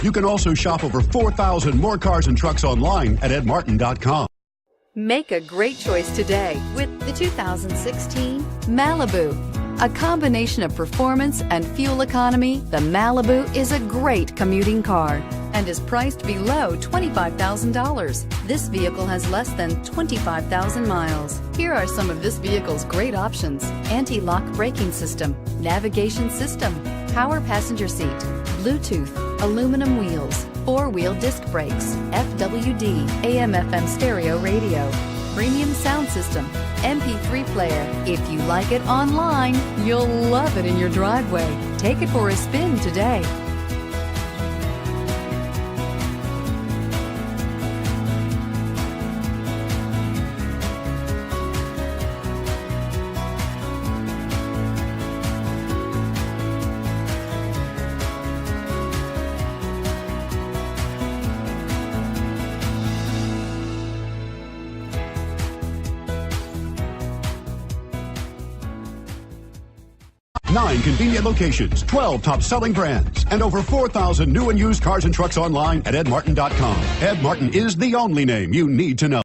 You can also shop over 4,000 more cars and trucks online at edmartin.com. Make a great choice today with the 2016 Malibu. A combination of performance and fuel economy, the Malibu is a great commuting car and is priced below $25,000. This vehicle has less than 25,000 miles. Here are some of this vehicle's great options: anti-lock braking system, navigation system, power passenger seat, Bluetooth, aluminum wheels, four-wheel disc brakes, FWD, AM/FM stereo radio, premium sound system, MP3 player. If you like it online, you'll love it in your driveway. Take it for a spin today. Nine convenient locations, 12 top-selling brands, and over 4,000 new and used cars and trucks online at edmartin.com. Ed Martin is the only name you need to know.